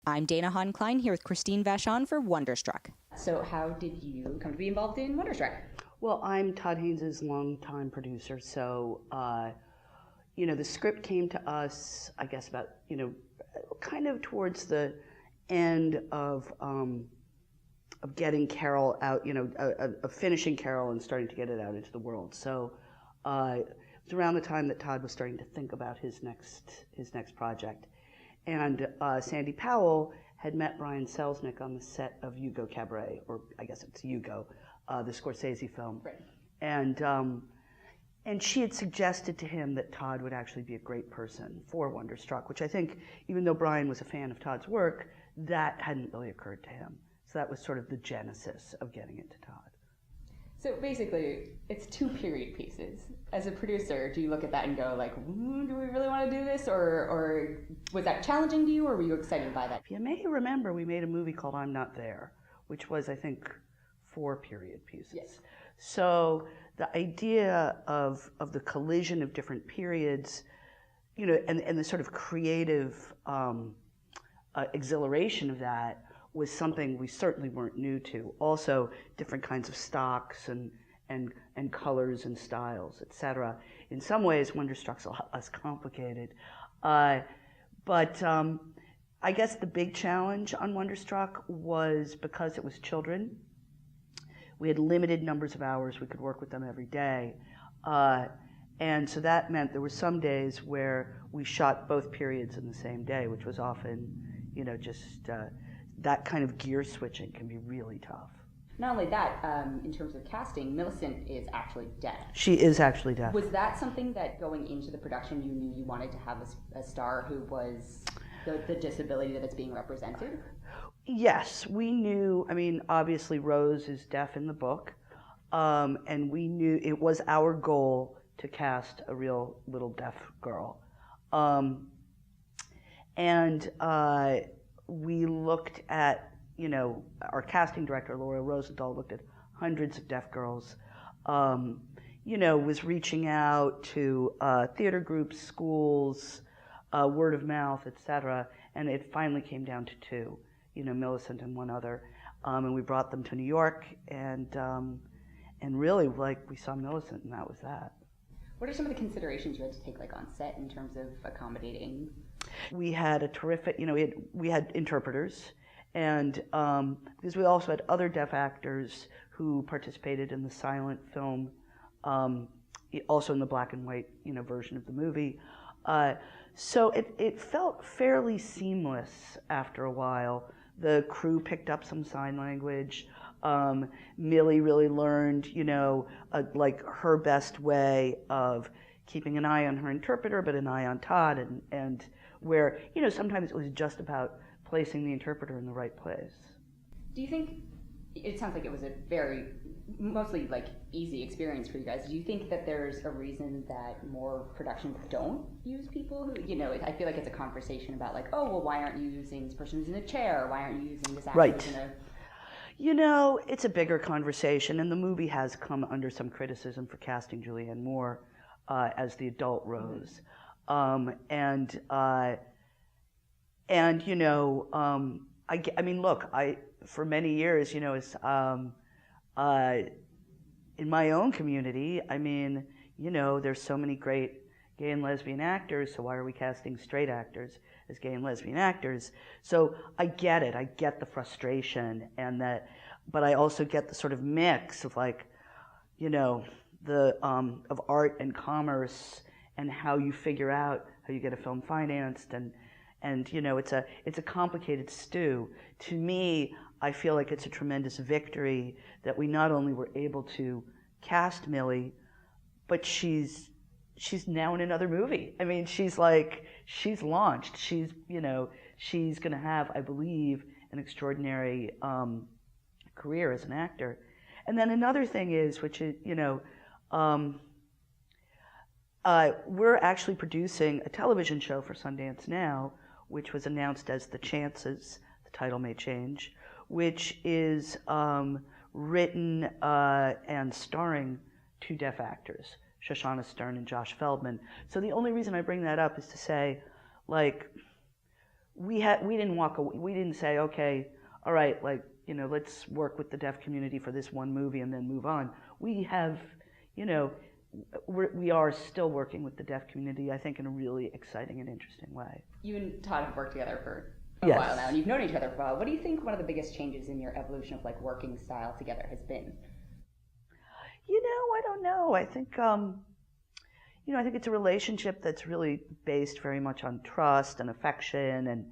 I'm Dana Han-Klein here with Christine Vachon for Wonderstruck. So how did you come to be involved in Wonderstruck? Well, I'm Todd Haynes' longtime producer, so, the script came to us, I guess, about, kind of towards the end of getting Carol out, of finishing Carol and starting to get it out into the world. So it was around the time that Todd was starting to think about his next project. And Sandy Powell had met Brian Selznick on the set of Hugo Cabaret, or I guess it's Hugo, the Scorsese film. Right. And she had suggested to him that Todd would actually be a great person for Wonderstruck, which I think, even though Brian was a fan of Todd's work, that hadn't really occurred to him. So that was sort of the genesis of getting it to Todd. So basically, it's 2 period pieces. As a producer, do you look at that and go like, do we really want to do this? Or was that challenging to you, or were you excited by that? You may remember we made a movie called I'm Not There, which was, I think, 4 period pieces. Yes. So the idea of the collision of different periods, and the sort of creative exhilaration of that was something we certainly weren't new to. Also, different kinds of stocks and colors and styles, etc. In some ways, Wonderstruck's a lot less complicated. But I guess the big challenge on Wonderstruck was because it was children. We had limited numbers of hours. We could work with them every day. And so that meant there were some days where we shot both periods in the same day, which was often, that kind of gear switching can be really tough. Not only that, in terms of casting, Millicent is actually deaf. She is actually deaf. Was that something that going into the production you knew you wanted to have a star who was the disability that it's being represented? Yes, we knew. Obviously Rose is deaf in the book, and we knew it was our goal to cast a real little deaf girl. We looked at, our casting director, Laura Rosendahl, looked at hundreds of deaf girls, was reaching out to theater groups, schools, word of mouth, etc. And it finally came down to 2, Millicent and one other. And we brought them to New York, and really, we saw Millicent, and that was that. What are some of the considerations you had to take on set in terms of accommodating? We had a terrific, we had interpreters, and because we also had other deaf actors who participated in the silent film, also in the black and white, version of the movie. So it felt fairly seamless after a while. The crew picked up some sign language. Millie really learned, her best way of keeping an eye on her interpreter, but an eye on Todd, and where, sometimes it was just about placing the interpreter in the right place. Do you think, it sounds like it was a very, mostly easy experience for you guys. Do you think that there's a reason that more productions don't use people who, I feel like it's a conversation about why aren't you using this person who's in a chair? Why aren't you using this actor who's in a... It's a bigger conversation, and the movie has come under some criticism for casting Julianne Moore as the adult Rose. For many years, in my own community, there's so many great gay and lesbian actors, so why are we casting straight actors as gay and lesbian actors? So I get it. I get the frustration, but I also get the sort of mix of of art and commerce and how you figure out how you get a film financed, and it's a complicated stew. To me, I feel like it's a tremendous victory that we not only were able to cast Millie, but she's now in another movie. She's launched. She's going to have, I believe, an extraordinary career as an actor. And then another thing is, which is, we're actually producing a television show for Sundance Now, which was announced as The Chances, the title may change, which is written and starring 2 deaf actors, Shoshana Stern and Josh Feldman. So the only reason I bring that up is to say, we didn't walk away. We didn't say, okay, all right, like, you know, let's work with the deaf community for this one movie and then move on. We have, you know, we are still working with the deaf community, I think, in a really exciting and interesting way. You and Todd have worked together for a while now, and you've known each other for a while. What do you think one of the biggest changes in your evolution of like working style together has been? You know, I don't know. I think, you know, I think it's a relationship that's really based very much on trust and affection,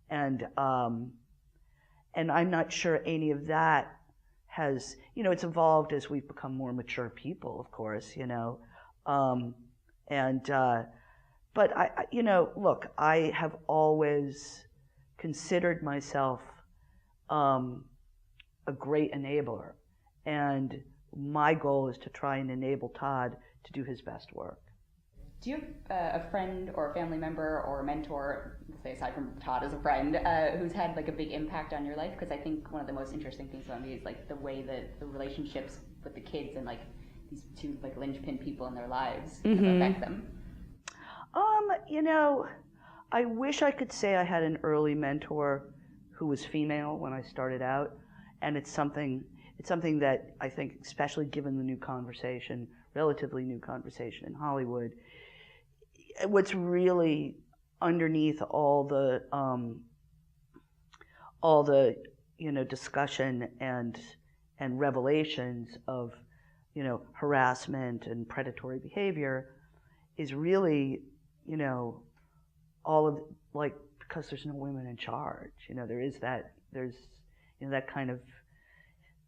and I'm not sure any of that has, you know, it's evolved as we've become more mature people, of course, you know, but I, you know, look, I have always considered myself a great enabler, and my goal is to try and enable Todd to do his best work. Do you have a friend or a family member or a mentor, say aside from Todd as a friend, who's had like a big impact on your life? Because I think one of the most interesting things about me is like the way that the relationships with the kids and like these two like linchpin people in their lives affect them. You know, I wish I could say I had an early mentor who was female when I started out, and it's something that I think, especially given the relatively new conversation in Hollywood, what's really underneath all the you know, discussion and revelations of, you know, harassment and predatory behavior is really, you know, all of, like, because there's no women in charge, you know, there's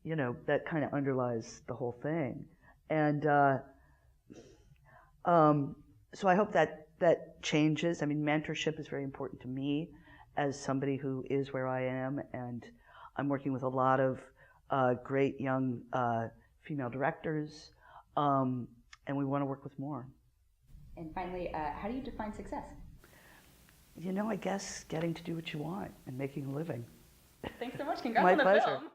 you know, that kind of underlies the whole thing. And so I hope that changes. I mean, mentorship is very important to me as somebody who is where I am, and I'm working with a lot of great young female directors, and we want to work with more. And finally, how do you define success? You know, I guess getting to do what you want and making a living. Thanks so much. Congrats on the film.